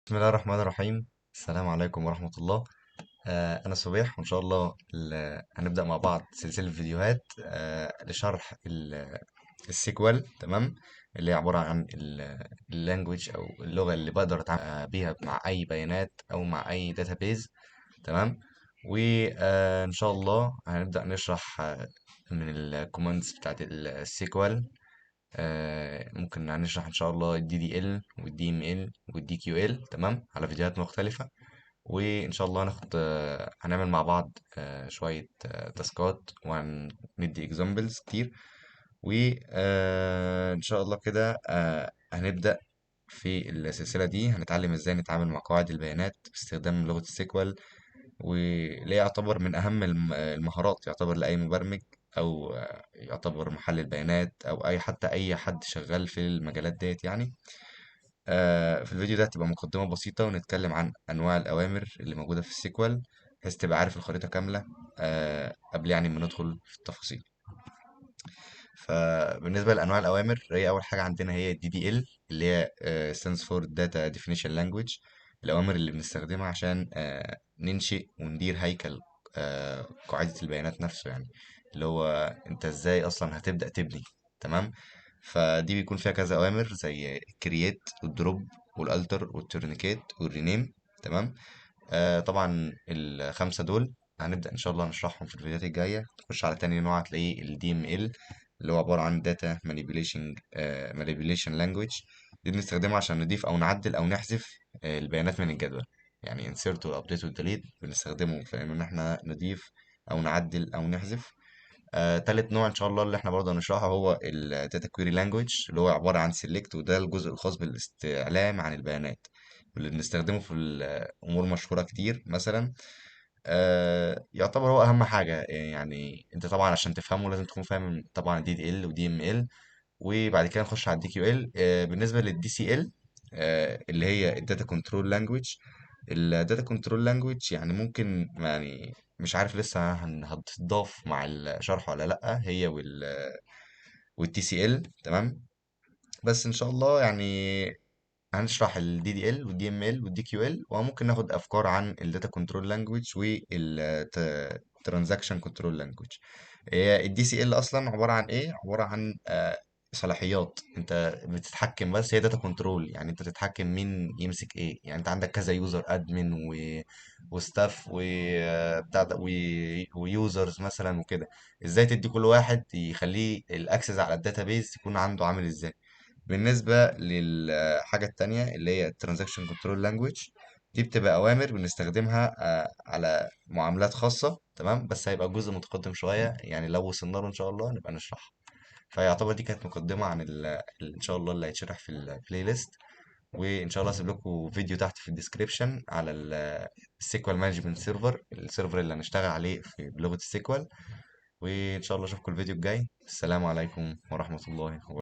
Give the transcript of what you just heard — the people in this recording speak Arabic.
بسم الله الرحمن الرحيم. السلام عليكم ورحمة الله. أنا صبيح، وإن شاء الله هنبدأ مع بعض سلسلة فيديوهات لشرح السيكوال. تمام. اللي هي عبارة عن اللانجوج أو اللغة اللي بقدر أتعامل بيها مع أي بيانات أو مع أي داتابيز. تمام. وإن شاء الله هنبدأ نشرح من الكوماندز بتاعت السيكوال. ممكن هنشرح ان شاء الله الدي دي ال والدي ام ال والدي كيو ال، تمام، على فيديوهات مختلفة. وان شاء الله هنعمل مع بعض شوية تاسكات، وهندي اكزامبلز كتير. وان شاء الله كده هنبدأ في السلسلة دي. هنتعلم ازاي نتعامل مع قواعد البيانات باستخدام لغة السيكوال، وليه يعتبر من أهم المهارات يعتبر لأي مبرمج، أو يعتبر محلل بيانات، أو أي حد شغال في المجالات ديت يعني. في الفيديو ده هتبقى مقدمة بسيطة، ونتكلم عن أنواع الأوامر اللي موجودة في السيكوال، بحيث تبقى عارف الخريطة كاملة قبل يعني ما ندخل في التفاصيل. فبالنسبة لأنواع الأوامر، هي أول حاجة عندنا هي دي دي ال، اللي هي stands for Data Definition Language. الأوامر اللي بنستخدمها عشان ننشئ وندير هيكل قاعدة البيانات نفسه يعني، اللي هو أنت إزاي أصلا هتبدأ تبني. تمام. فدي بيكون فيها كذا أوامر زي create والدروب والالتر والتورنيكيت والرينيم. تمام. طبعا الخمسة دول هنبدأ إن شاء الله نشرحهم في الفيديوهات الجاية. تخش على تاني نوع هتلاقيه ال DML، اللي هو عبارة عن Data Manipulation Language. دي بنستخدمها عشان نضيف أو نعدل أو نحذف البيانات من الجدول. يعني insert وال update وال delete بنستخدمه في إن إحنا نضيف أو نعدل أو نحذف. تالت نوع إن شاء الله اللي إحنا برضه هنشرحه هو ال Data Query Language، اللي هو عبارة عن Select، وده الجزء الخاص بالاستعلام عن البيانات، واللي بنستخدمه في أمور مشهورة كتير. مثلا يعتبر هو أهم حاجة يعني. أنت طبعا عشان تفهمه لازم تكون فاهم طبعا دي دي ال ودي ام ال. وبعد كده نخش على الدي كيو ال. بالنسبة للدي سي ال، اللي هي الداتا كنترول لانجويج. الداتا كنترول لانجويج يعني ممكن يعني مش عارف لسه هتضاف مع الشرح ولا لأ، هي والتي سي ال. تمام. بس ان شاء الله يعني هنشرح ال DDL وال DML وال DQL، وممكن ناخد أفكار عن ال Data Control Language وال Transaction Control Language. هي ال DCL أصلا عبارة عن إيه؟ عبارة عن صلاحيات. أنت بتتحكم، بس هي Data Control يعني أنت تتحكم مين يمسك إيه. يعني أنت عندك كذا يوزر أدمن وستاف وبتاع ده ويوزرز مثلا وكده. إزاي تدي كل واحد يخليه الأكسس على الداتابيز يكون عنده عامل إزاي. بالنسبة للحاجة التانية اللي هي Transaction Control Language، دي بتبقى أوامر بنستخدمها على معاملات خاصة. تمام. بس هيبقى جزء متقدم شوية يعني، لو وصلنا له إن شاء الله نبقى نشرحها. فيعتبر دي كانت مقدمة عن إن شاء الله اللي هيتشرح في البلاي ليست. وإن شاء الله هسيب لكم فيديو تحت في الديسكريبشن على السيكوال مانجمنت سيرفر، السيرفر اللي هنشتغل عليه بلغة السيكوال. وإن شاء الله أشوفكم الفيديو الجاي. السلام عليكم ورحمة الله وبركاته.